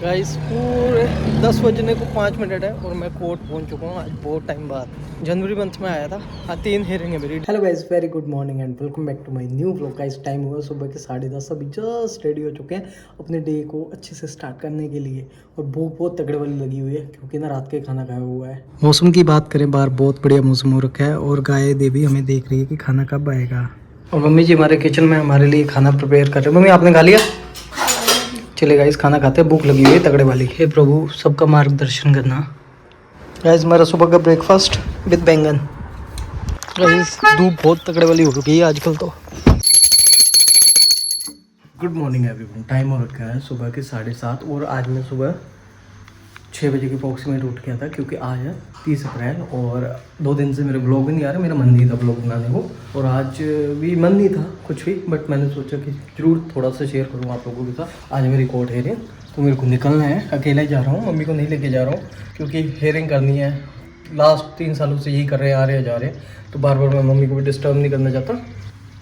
Guys पूरे 10 बजने को 5 मिनट है और मैं कोर्ट पहुंच चुका हूँ। आज बहुत टाइम बाद जनवरी मंथ में आया था। हाँ 3 हेयरिंग है मेरी। Hello guys, very good morning and welcome back to my new vlog. Guys time हुआ सुबह के 10:30, अभी जस्ट रेडी हो चुके हैं अपने डे को अच्छे से स्टार्ट करने के लिए। और भूख बहुत तगड़े वाली लगी हुई है क्योंकि ना रात के खाना खाया हुआ है। मौसम की बात करें, बाहर बहुत बढ़िया मौसम हो रखा है और गाय देवी हमें देख रही है कि खाना कब आएगा। और मम्मी जी हमारे किचन में हमारे लिए खाना प्रिपेयर कर रहे हैं। मम्मी आपने खा लिया? चले गाइस खाना खाते हैं, भूख लगी हुई है तगड़े वाली। हे प्रभु सबका मार्गदर्शन करना। गाइस हमारा सुबह का ब्रेकफास्ट विद बैंगन। गाइस धूप बहुत तगड़े वाली हो रही है आजकल तो। गुड मॉर्निंग एवरीवन, टाइम हो रखा है सुबह के 7:30 और आज मैं सुबह 6 बजे के अप्रॉक्सीमेट उठ गया था क्योंकि आज है 30 अप्रैल और 2 दिन से मेरे ब्लॉग भी नहीं आ रहे। मेरा मन नहीं था ब्लॉग बनाने को और आज भी मन नहीं था कुछ भी, बट मैंने सोचा कि ज़रूर थोड़ा सा शेयर करूँ आप लोगों के साथ। आज मेरी कोर्ट हेयरिंग, तो मेरे को निकलना है, अकेला ही जा रहा हूँ, मम्मी को नहीं लेके जा रहा हूँ क्योंकि हेयरिंग करनी है। लास्ट 3 सालों से यही कर रहे हैं, आ रहे हैं जा रहे हैं, तो बार बार मैं मम्मी को भी डिस्टर्ब नहीं करना चाहता।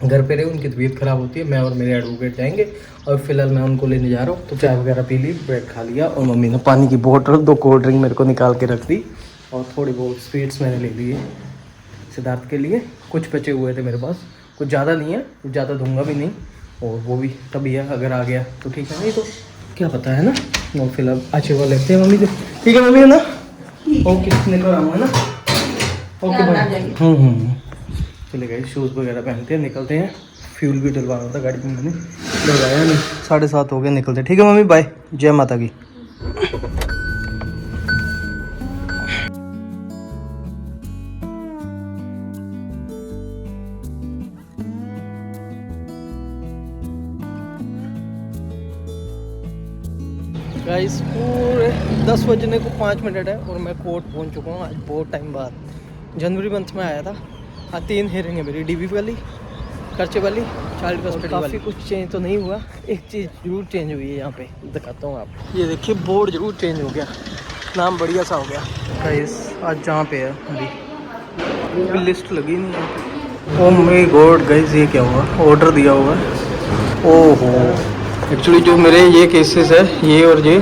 घर पे रहे, उनकी तबीयत ख़राब होती है, मैं और मेरे एडवोकेट जाएंगे और फिलहाल मैं उनको लेने जा रहा हूँ। तो चाय वगैरह पी ली, ब्रेड खा लिया और मम्मी ने पानी की बोतल 2 कोल्ड ड्रिंक मेरे को निकाल के रख दी और थोड़ी बहुत स्वीट्स मैंने ले ली है सिद्धार्थ के लिए। कुछ बचे हुए थे मेरे पास, कुछ ज़्यादा नहीं है, कुछ ज़्यादा दूंगा भी नहीं और वो भी तभी है, अगर आ गया तो ठीक है, नहीं तो क्या पता है ना। और फिलहाल अच्छे वाले लेते हैं मम्मी से, ठीक है मम्मी है ना? ओके निकल आऊँगा ना, ओके बाय। चले गए, शूज़ वगैरह पहनते हैं, निकलते हैं। फ्यूल भी डलवाना था गाड़ी में, मैंने डलवाया नहीं। 7:30 हो गए, निकलते। ठीक है मम्मी, बाय, जय माता की। गाइस पूरे 10 बजने को 5 मिनट है और मैं कोर्ट पहुंच चुका हूँ। आज बहुत टाइम बाद जनवरी मंथ में आया था। हाँ 3 हेयरिंग है मेरी, डीबी वाली, खर्चे वाली, चाइल्ड कस्टडी वाली। काफ़ी कुछ चेंज तो नहीं हुआ, एक चीज़ जरूर चेंज हुई है। यहाँ पे दिखाता हूँ आप, ये देखिए बोर्ड जरूर चेंज हो गया, नाम बढ़िया सा हो गया। गाइस आज जहाँ पे है अभी लिस्ट लगी नहीं है। ओह माय गॉड गाइस, ये क्या हुआ? ऑर्डर दिया हुआ है। ओहो, एक्चुअली जो मेरे ये केसेस है ये और ये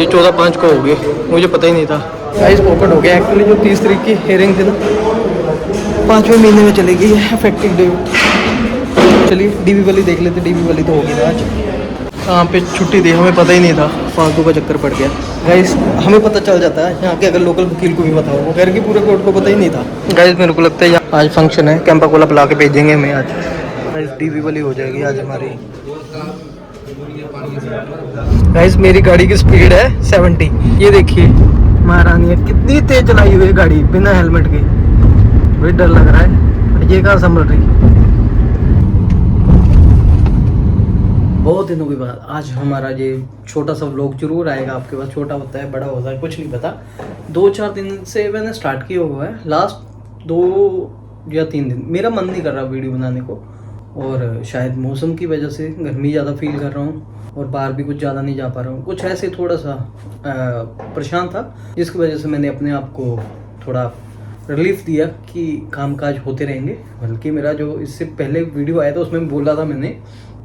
14/5 को हो गए, मुझे पता ही नहीं था। गाइस पॉकेट हो गया। एक्चुअली जो 30 तारीख की हेयरिंग थी ना, 5वें महीने में चलेगी इफेक्टिव डेट। चलिए डीबी वाली देख लेते, डीबी वाली तो होगी ना आज। कहाँ पे छुट्टी दी हमें पता ही नहीं था, फालतू का चक्कर पड़ गया। गाइस हमें पता चल जाता है यहाँ के, अगर लोकल वकील को भी पता हो, वो कह रहे कि पूरे कोर्ट को पता ही नहीं था। गाइस मेरे को लगता है आज फंक्शन है, कैंपा कोला पिला के भेजेंगे हमें आज। गाइस डीबी वाली हो जाएगी आज हमारी। गाइस मेरी गाड़ी की स्पीड है 70, ये देखिए महारानी है कितनी तेज चलाई हुई है गाड़ी बिना हेलमेट के। बड़ी डर लग रहा है, ये कहाँ संभल रही। बहुत दिनों के बाद आज हमारा ये छोटा सा व्लॉग जरूर आएगा आपके पास। छोटा होता है, बड़ा होता है, कुछ नहीं पता। 2-4 दिन से मैंने स्टार्ट किया हुआ है, लास्ट 2 या 3 दिन मेरा मन नहीं कर रहा वीडियो बनाने को और शायद मौसम की वजह से गर्मी ज़्यादा फील कर रहा हूँ और बाहर भी कुछ ज़्यादा नहीं जा पा रहा हूँ। कुछ ऐसे थोड़ा सा परेशान था जिसकी वजह से मैंने अपने आप को थोड़ा रिलीफ दिया कि कामकाज होते रहेंगे। बल्कि मेरा जो इससे पहले वीडियो आया था उसमें बोला था मैंने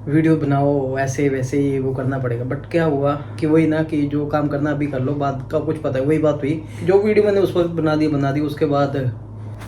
वीडियो बनाओ ऐसे वैसे, ये वो करना पड़ेगा, बट क्या हुआ कि वही ना कि जो काम करना अभी कर लो, बाद का कुछ पता है। वही बात हुई, जो वीडियो मैंने उस वक्त बना दी, उसके बाद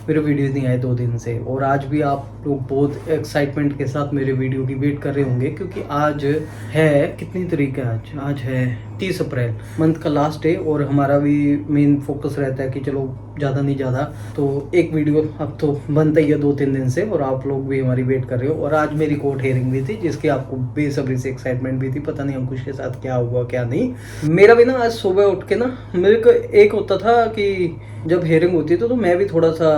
मेरे वीडियो नहीं आए 2 दिन से। और आज भी आप लोग बहुत एक्साइटमेंट के साथ मेरे वीडियो की वेट कर रहे होंगे क्योंकि आज है कितनी तारीख है? आज है 30 अप्रैल, मंथ का लास्ट डे। और हमारा भी मेन फोकस रहता है कि चलो ज़्यादा नहीं ज़्यादा तो एक वीडियो अब तो बनता ही है 2-3 दिन से, और आप लोग भी हमारी वेट कर रहे हो। और आज मेरी कोर्ट हेयरिंग भी थी जिसकी आपको बेसब्री से एक्साइटमेंट भी थी। पता नहीं अंकुश के साथ क्या हुआ क्या नहीं। मेरा भी ना आज सुबह उठ के ना मेरे को एक होता था कि जब हेयरिंग होती है तो मैं भी थोड़ा सा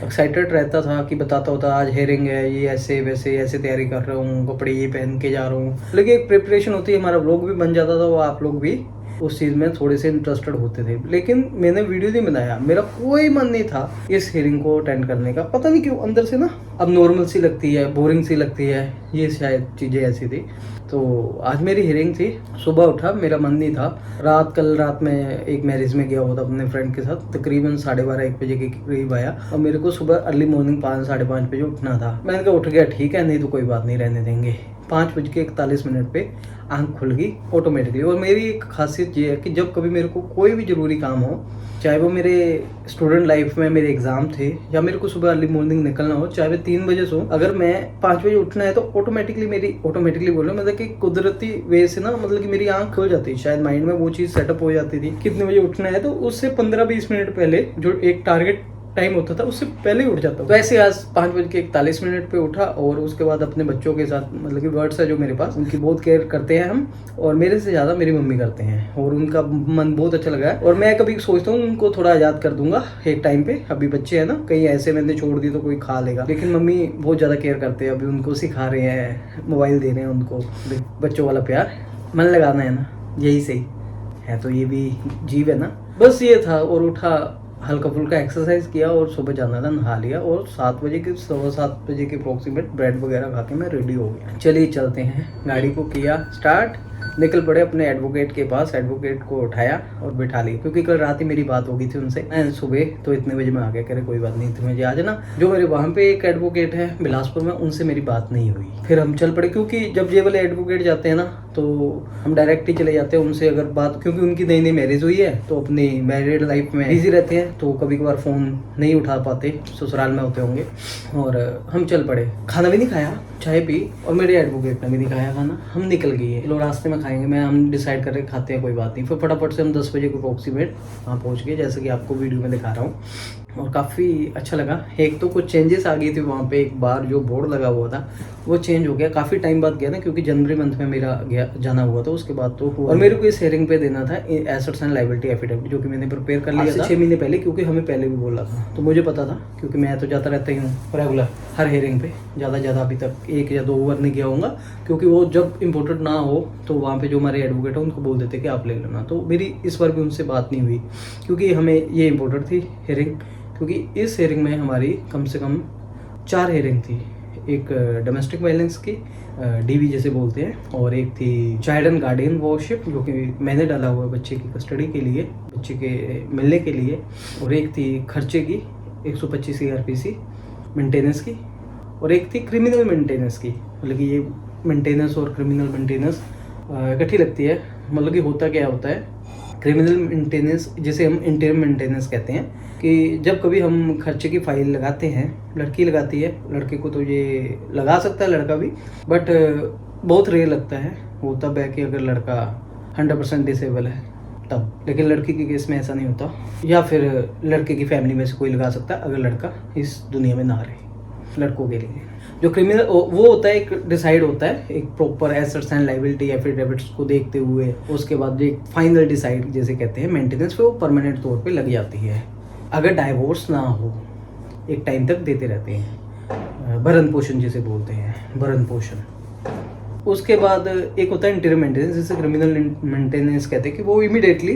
एक्साइटेड रहता था कि बताता होता आज हेयरिंग है, ये ऐसे वैसे ऐसे तैयारी कर रहा हूँ, कपड़े ये पहन के जा रहा हूँ। लेकिन एक प्रिपरेशन होती है, हमारा व्लॉग भी बन जाता था, वो आप लोग भी उस चीज़ में थोड़े से इंटरेस्टेड होते थे। लेकिन मैंने वीडियो नहीं बनाया, मेरा कोई मन नहीं था इस हेयरिंग को अटेंड करने का। पता नहीं क्यों अंदर से ना अब नॉर्मल सी लगती है, बोरिंग सी लगती है, ये शायद चीज़ें ऐसी थी। तो आज मेरी हेयरिंग थी, सुबह उठा, मेरा मन नहीं था। कल रात में एक मैरिज में गया हुआ था अपने फ्रेंड के साथ, तकरीबन 12:30-1 बजे के करीब आया और मेरे को सुबह अर्ली मॉर्निंग 5-5:30 बजे उठना था। मैंने कहा उठ गया ठीक है, नहीं तो कोई बात नहीं, रहने देंगे, 5:41 पे आंख खुल गई ऑटोमेटिकली। और मेरी एक खासियत ये है कि जब कभी मेरे को कोई भी ज़रूरी काम हो, चाहे वो मेरे स्टूडेंट लाइफ में मेरे एग्जाम थे या मेरे को सुबह अर्ली मॉर्निंग निकलना हो, चाहे वे 3 बजे से हो, अगर मैं 5 बजे उठना है तो ऑटोमेटिकली बोल रहा हूँ, मतलब कि कुदरती वे से ना, मतलब कि मेरी आंख खुल जाती है। शायद माइंड में वो चीज़ सेटअप हो जाती थी कितने बजे उठना है, तो उससे 15-20 मिनट पहले जो एक टारगेट टाइम होता था उससे पहले ही उठ जाता हूँ। तो ऐसे आज 5:41 पे उठा और उसके बाद अपने बच्चों के साथ, मतलब कि बर्ड्स है जो मेरे पास, उनकी बहुत केयर करते हैं हम, और मेरे से ज़्यादा मेरी मम्मी करते हैं, और उनका मन बहुत अच्छा लगा है। और मैं कभी सोचता हूँ उनको थोड़ा आज़ाद कर दूंगा एक टाइम पे, अभी बच्चे हैं ना, कहीं ऐसे मैंने छोड़ दी तो कोई खा लेगा, लेकिन मम्मी बहुत ज़्यादा केयर करते हैं। अभी उनको सिखा रहे हैं, मोबाइल दे रहे हैं उनको, बच्चों वाला प्यार, मन लगाना है ना, यही सही है। तो ये भी जीव है ना, बस ये था। और उठा, हल्का फुल्का एक्सरसाइज किया और सुबह जाना था, नहा लिया, और 7 बजे के अप्रोक्सीमेट ब्रेड वगैरह खा के मैं रेडी हो गया। चलिए चलते हैं, गाड़ी को किया स्टार्ट, निकल पड़े अपने एडवोकेट के पास। एडवोकेट को उठाया और बिठा लिया, क्योंकि कल रात ही मेरी बात हो गई थी उनसे। मैं सुबह तो इतने बजे में आ गया, कह रहे कोई बात नहीं, तुम्हें जे आ जाना। जो मेरे वहाँ पे एक एडवोकेट है बिलासपुर में, उनसे मेरी बात नहीं हुई। फिर हम चल पड़े, क्योंकि जब ये वाले एडवोकेट जाते हैं ना तो हम डायरेक्ट ही चले जाते हैं उनसे अगर बात, क्योंकि उनकी नई नई मैरिज हुई है तो अपनी मैरिड लाइफ में बिजी रहते हैं, तो कभी कभार फ़ोन नहीं उठा पाते, ससुराल में होते होंगे। और हम चल पड़े, खाना भी नहीं खाया, चाय पी, और मेरे एडवोकेट ने भी नहीं खाया खाना। हम निकल गए, लोग रास्ते में खाएंगे, हम डिसाइड कर रहे खाते हैं, कोई बात नहीं। फिर फटाफट से हम 10 बजे को अप्रोक्सीमेट वहाँ पहुँच गए, जैसे कि आपको वीडियो में दिखा रहा हूँ, और काफ़ी अच्छा लगा। एक तो कुछ चेंजेस आ गई थी वहाँ पे, एक बार जो बोर्ड लगा हुआ था वो चेंज हो गया, काफ़ी टाइम बाद गया था, क्योंकि जनवरी मंथ में मेरा जाना हुआ था, उसके बाद तो हुआ। और मेरे को इस हेयरिंग पे देना था एसेट्स एंड लायबिलिटी एफिडेविट, जो कि मैंने प्रिपेयर कर लिया था 6 महीने पहले, क्योंकि हमें पहले भी बोला था, तो मुझे पता था, क्योंकि मैं तो जाता रहता ही हूँ रेगुलर हर हेयरिंग पे, ज़्यादा अभी तक 1 या 2 बार नहीं गया होऊंगा, क्योंकि वो जब इम्पोर्टेंट ना हो तो वहाँ पे जो हमारे एडवोकेट है उनको बोल देते कि आप ले लेना। तो मेरी इस बार भी उनसे बात नहीं हुई, क्योंकि हमें ये इम्पोर्टेंट थी हेयरिंग, क्योंकि इस हेयरिंग में हमारी कम से कम 4 हेयरिंग थी। एक डोमेस्टिक वायलेंस की डीवी जैसे बोलते हैं, और एक थी चाइल्ड एंड गार्डियन वॉरशिप, जो कि मैंने डाला हुआ है बच्चे की कस्टडी के लिए, बच्चे के मिलने के लिए, और एक थी खर्चे की 125 CRPC मेंटेनेंस की, और एक थी क्रिमिनल मेंटेनेंस की। मतलब कि ये मेंटेनेंस और क्रिमिनल मेंटेनेंस इकट्ठी लगती है। मतलब कि होता क्या होता है, क्रिमिनल मेंटेनेंस जिसे हम इंटरिम मेंटेनेंस कहते हैं, कि जब कभी हम खर्चे की फाइल लगाते हैं, लड़की लगाती है, लड़के को तो ये लगा सकता है लड़का भी, बट बहुत रेयर लगता है, वो तब है कि अगर लड़का 100% डिसेबल है तब, लेकिन लड़की के केस में ऐसा नहीं होता, या फिर लड़के की फैमिली में से कोई लगा सकता है अगर लड़का इस दुनिया में ना रहे। लड़कों के लिए जो क्रिमिनल वो होता है, एक डिसाइड होता है, एक proper assets and liability affidavits को देखते हुए, उसके बाद एक फाइनल डिसाइड जैसे कहते हैं मेंटेनेंस पे, वो परमानेंट तौर पे लग जाती है। अगर डाइवोर्स ना हो, एक टाइम तक देते रहते हैं, भरण पोषण जिसे बोलते हैं, भरण पोषण। उसके बाद एक होता है इंटरिम मेंटेनेंस, जिसे क्रिमिनल मेंटेनेंस कहते हैं, कि वो इमीडिएटली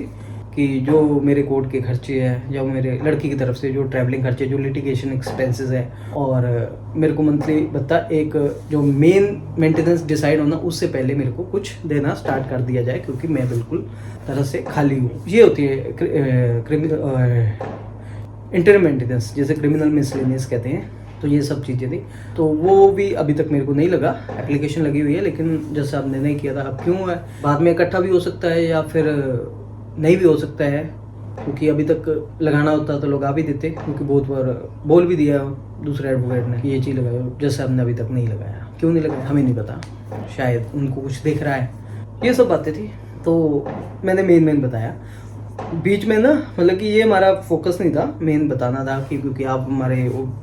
कि जो मेरे कोर्ट के खर्चे हैं, या मेरे लड़की की तरफ से जो ट्रैवलिंग खर्चे, जो लिटिगेशन एक्सपेंसेस है, और मेरे को मंथली भत्ता, एक जो मेन मेंटेनेंस डिसाइड होना उससे पहले मेरे को कुछ देना स्टार्ट कर दिया जाए, क्योंकि मैं बिल्कुल तरह से खाली हूँ। ये होती है इंटरिम मेंटेनेंस, जैसे क्रिमिनल मिसलेनियस कहते हैं। तो ये सब चीज़ें थी, तो वो भी अभी तक मेरे को नहीं लगा, एप्लीकेशन लगी हुई है, लेकिन जैसे आपने नहीं किया था, अब क्यों है, बाद में इकट्ठा भी हो सकता है या फिर नहीं भी हो सकता है, क्योंकि अभी तक लगाना होता तो लोग आ भी देते, क्योंकि बहुत बार बोल भी दिया दूसरे एडवोकेट ने कि ये चीज़ लगाओ, जैसे हमने अभी तक नहीं लगाया। क्यों नहीं लगाया हमें नहीं पता, शायद उनको कुछ दिख रहा है, ये सब बातें थी। तो मैंने मेन बताया, बीच में ना, मतलब कि ये हमारा फोकस नहीं था, मेन बताना था कि क्योंकि आप हमारे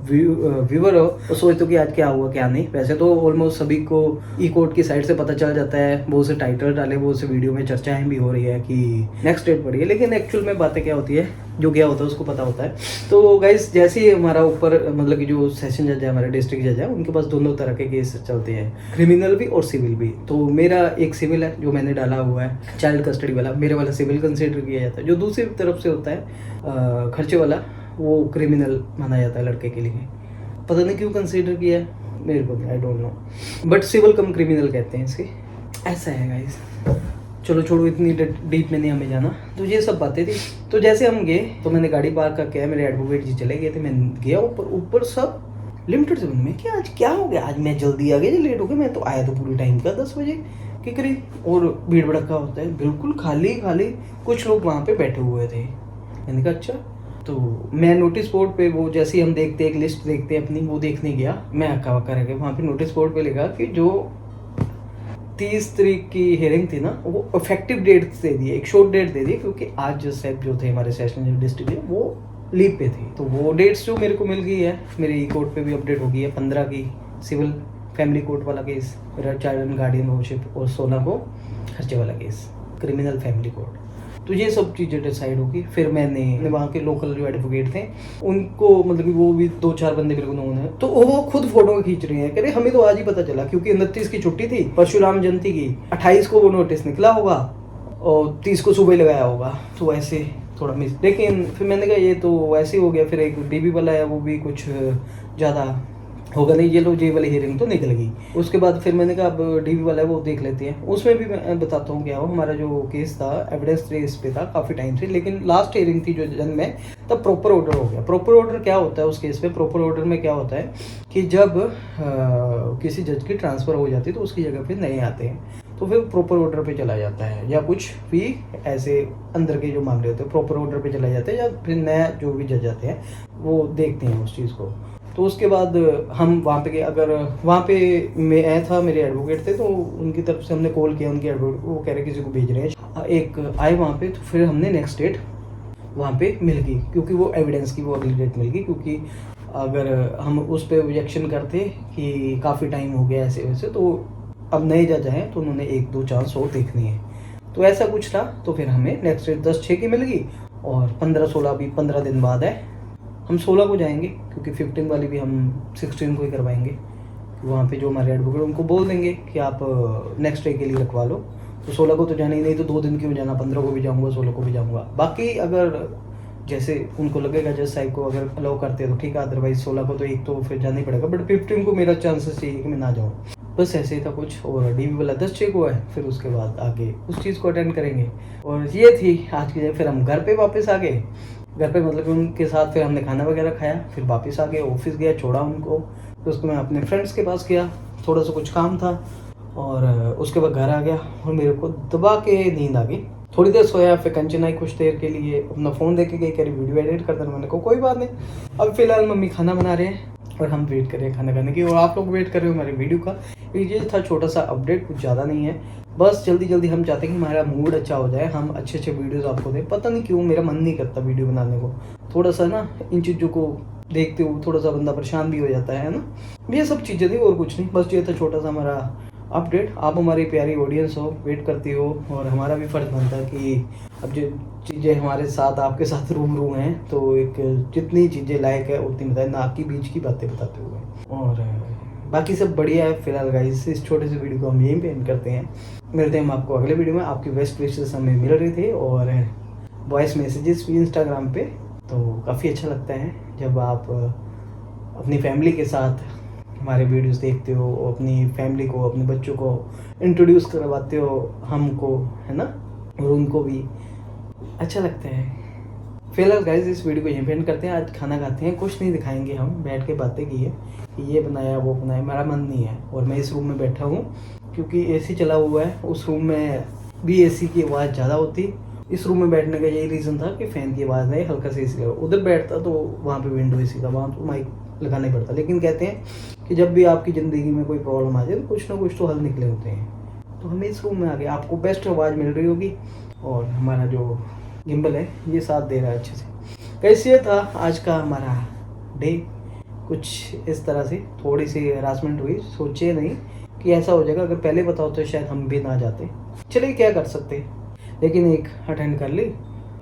व्यूअर हो तो सोचते हो कि आज क्या हुआ क्या नहीं। वैसे तो ऑलमोस्ट सभी को ई कोर्ट की साइड से पता चल जाता है, बहुत से टाइटल डाले, बहुत से वीडियो में चर्चाएं भी हो रही है कि नेक्स्ट डेट पड़ी है, लेकिन एक्चुअल में बातें क्या होती है, जो गया होता है उसको पता होता है। तो गाइस, जैसे ही हमारा ऊपर, मतलब कि जो सेशन जज है, हमारे डिस्ट्रिक्ट जज है, उनके पास दोनों तरह के केस चलते हैं, क्रिमिनल भी और सिविल भी। तो मेरा एक सिविल है जो मैंने डाला हुआ है, चाइल्ड कस्टडी वाला, मेरे वाला सिविल कंसिडर किया जाता है। जो दूसरी तरफ से होता है खर्चे वाला, वो क्रिमिनल माना जाता है लड़के के लिए। पता नहीं क्यों कंसिडर किया है, मेरे को I don't know, but civil cum criminal कहते हैं इसके, ऐसा है गाइस। चलो छोड़ो, इतनी डीप में नहीं हमें जाना। तो ये सब बातें थी। तो जैसे हम गए तो मैंने गाड़ी पार्क करके, मेरे एडवोकेट जी चले गए थे, मैं गया ऊपर सब लिमिटेड से मैं क्या आज क्या हो गया, आज मैं जल्दी आ गया या लेट हो गया, मैं तो आया तो पूरी टाइम का 10 बजे के करीब, और भीड़ भड़का होता है बिल्कुल खाली खाली, कुछ लोग वहाँ पे बैठे हुए थे। मैंने कहा अच्छा, तो मैं नोटिस बोर्ड पे वो जैसे ही हम देखते हैं एक लिस्ट देखते हैं अपनी, वो देखने गया, मैं अक्का वक्का रह गया। वहाँ पे नोटिस बोर्ड पे लिखा कि जो 30 तारीख की हेयरिंग थी ना, वो इफेक्टिव डेट दे दी, एक शॉर्ट डेट दे दी, क्योंकि आज जो साहब जो थे हमारे सेशनल डिस्ट्रिक्ट में वो लीव पे थी। तो वो डेट्स जो मेरे को मिल गई है, मेरी कोर्ट पे भी अपडेट हो गई है। 15 की सिविल फैमिली कोर्ट वाला केस, मेरा चाइल्ड एंड गार्डियन ओनरशिप, और 16 को खर्चे वाला केस, क्रिमिनल फैमिली कोर्ट। तो ये सब चीज़ें डिसाइड होगी। फिर मैंने वहाँ के लोकल जो एडवोकेट थे उनको, मतलब कि वो भी 2-4 बंदे मेरे को नोन है, तो वो खुद फोटो खींच रहे हैं, कह रहे हमें तो आज ही पता चला, क्योंकि 29 की छुट्टी थी परशुराम जयंती की, 28 को वो नोटिस निकला होगा और 30 को सुबह लगाया होगा, तो ऐसे थोड़ा मिस। लेकिन फिर मैंने कहा ये तो ऐसे ही हो गया। फिर एक डीबी वाला है, वो भी कुछ ज़्यादा होगा नहीं, ये लो ये वाली हियरिंग तो निकल गई। उसके बाद फिर मैंने कहा अब डीबी वाला है वो देख लेते हैं। उसमें भी मैं बताता हूँ क्या हो, हमारा जो केस था एविडेंस रेस पे था काफ़ी टाइम से, लेकिन लास्ट हियरिंग थी जो जन में, तब प्रॉपर ऑर्डर हो गया। प्रॉपर ऑर्डर क्या होता है उस केस पे, प्रॉपर ऑर्डर में क्या होता है कि जब किसी जज की ट्रांसफ़र हो जाती है तो उसकी जगह पे नए आते हैं, तो फिर प्रॉपर ऑर्डर पे चला जाता है, या कुछ भी ऐसे अंदर के जो मामले होते हैं प्रॉपर ऑर्डर पे चला जाता है, या फिर नया जो भी जज आते हैं वो देखते हैं उस चीज़ को। तो उसके बाद हम वहाँ पे गए। अगर वहाँ पे मैं आया था, मेरे एडवोकेट थे, तो उनकी तरफ से हमने कॉल किया, उनके एडवोकेट वो कह रहे किसी को भेज रहे हैं, एक आए वहाँ पे। तो फिर हमने नेक्स्ट डेट वहाँ पे मिल गई, क्योंकि वो एविडेंस की वो अगली डेट मिल गई, क्योंकि अगर हम उस पर ऑब्जेक्शन करते कि काफ़ी टाइम हो गया ऐसे वैसे, तो अब नए जज आए तो उन्होंने 1-2 चांस और देखनी है, तो ऐसा कुछ था। तो फिर हमें नेक्स्ट डेट 10/6 की मिल गई, और 15-16 भी 15 दिन बाद है। हम 16 को जाएंगे, क्योंकि 15 वाली भी हम 16 को ही करवाएंगे। वहाँ पे जो हमारे एडवोकेट उनको बोल देंगे कि आप नेक्स्ट डे के लिए रखवा लो। तो 16 को तो जाना ही नहीं, तो 2 दिन क्यों जाना, 15 को भी जाऊँगा, 16 को भी जाऊँगा। बाकी अगर जैसे उनको लगेगा जज साहब को अगर अलाउ करते हैं तो ठीक है, अदरवाइज 16 को तो एक तो फिर जाना ही पड़ेगा, बट 15 को मेरा चांसेस चाहिए कि मैं ना जाऊँ। बस ऐसे ही था कुछ। और डीवी वाला 10/6 को है, फिर उसके बाद आगे उस चीज़ को अटेंड करेंगे। और ये थी आज की। फिर हम घर पे वापस आ गए। घर पे मतलब कि उनके साथ फिर हमने खाना वगैरह खाया, फिर वापस आ गए, ऑफिस गया, छोड़ा उनको। फिर उसको मैं अपने फ्रेंड्स के पास गया, थोड़ा सा कुछ काम था, और उसके बाद घर आ गया और मेरे को दबा के नींद आ गई। थोड़ी देर सोया, फिर कंचन आई कुछ देर के लिए, अपना फ़ोन देख के गई, कह रही वीडियो एडिट कर देना। मैंने कहा कोई बात नहीं। अब फिलहाल मम्मी खाना बना रहे हैं और हम वेट कर रहे हैं खाना खाने की, और आप लोग वेट कर रहे हो हमारी वीडियो का। ये था छोटा सा अपडेट, कुछ ज़्यादा नहीं है। बस जल्दी जल्दी हम चाहते हैं कि हमारा मूड अच्छा हो जाए, हम अच्छे अच्छे वीडियोस आपको दें। पता नहीं क्यों मेरा मन नहीं करता वीडियो बनाने को, थोड़ा सा ना इन चीज़ों को देखते हुए थोड़ा सा बंदा परेशान भी हो जाता है ना। ये सब चीज़ें थी और कुछ नहीं, बस ये था छोटा सा हमारा अपडेट। आप हमारी प्यारी ऑडियंस हो, वेट करती हो, और हमारा भी फ़र्ज़ बनता है कि अब जो चीज़ें हमारे साथ आपके साथ रूम हैं, तो एक जितनी चीज़ें लायक है उतनी बताएं, ना कि बीच की बातें बताते हुए। और बाकी सब बढ़िया है। फिलहाल गाइस इस छोटे से वीडियो को हम यहीं पे एंड करते हैं। मिलते हैं हम आपको अगले वीडियो में। आपकी बेस्ट विशेस हमें मिल रही थी, और वॉइस मैसेजेस भी इंस्टाग्राम पे, तो काफ़ी अच्छा लगता है जब आप अपनी फैमिली के साथ हमारे वीडियोस देखते हो, अपनी फैमिली को, अपने बच्चों को इंट्रोड्यूस करवाते हो हमको, है ना, और उनको भी अच्छा लगता है। फिलहाल गाइस इस वीडियो को यहीं पे एंड करते हैं। आज खाना खाते हैं, कुछ नहीं दिखाएंगे, हम बैठ के बातें की है कि ये बनाया वो बनाया, मेरा मन नहीं है। और मैं इस रूम में बैठा हूँ क्योंकि एसी चला हुआ है, उस रूम में भी एसी की आवाज़ ज़्यादा होती। इस रूम में बैठने का यही रीज़न था कि फ़ैन की आवाज़ नहीं, हल्का सा एसी लगा। उधर बैठता तो वहाँ पे विंडो एसी था, वहाँ तो माइक लगाना ही पड़ता। लेकिन कहते हैं कि जब भी आपकी ज़िंदगी में कोई प्रॉब्लम आ जाए तो कुछ ना कुछ तो हल निकले होते हैं। तो हमें इस रूम में आ गए, आपको बेस्ट आवाज़ मिल रही होगी, और हमारा जो गिम्बल है ये साथ दे रहा है अच्छे से। कैसे था आज का हमारा डे, कुछ इस तरह से थोड़ी सी हरासमेंट हुई, सोचे नहीं कि ऐसा हो जाएगा। अगर पहले बताओ तो शायद हम भी ना जाते, चलिए क्या कर सकते, लेकिन एक अटेंड कर ली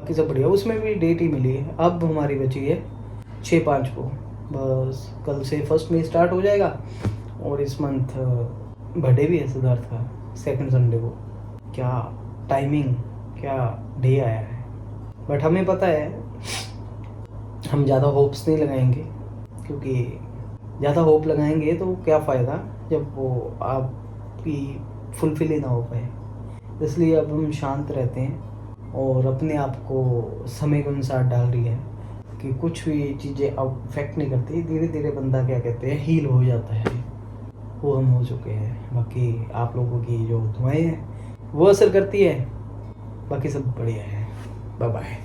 कि सब बढ़िया। उसमें भी डेट ही मिली है। अब हमारी बची है 6/5 को, बस कल से 1 में स्टार्ट हो जाएगा। और इस मंथ बर्थडे भी है सिद्धार्थ का, 2 संडे को। क्या टाइमिंग, क्या डे आया है। बट हमें पता है हम ज़्यादा होप्स नहीं लगाएंगे, क्योंकि ज़्यादा होप लगाएंगे तो क्या फ़ायदा जब वो आपकी फुलफिल ही ना हो पाए। इसलिए अब हम शांत रहते हैं और अपने आप को समय के अनुसार डाल रही है। कि कुछ भी चीज़ें अफेक्ट नहीं करती, धीरे धीरे बंदा क्या कहते हैं हील हो जाता है, वो हम हो चुके हैं। बाकी आप लोगों की जो दुआएं हैं वो असर करती है, बाकी सब बढ़िया है। Bye bye.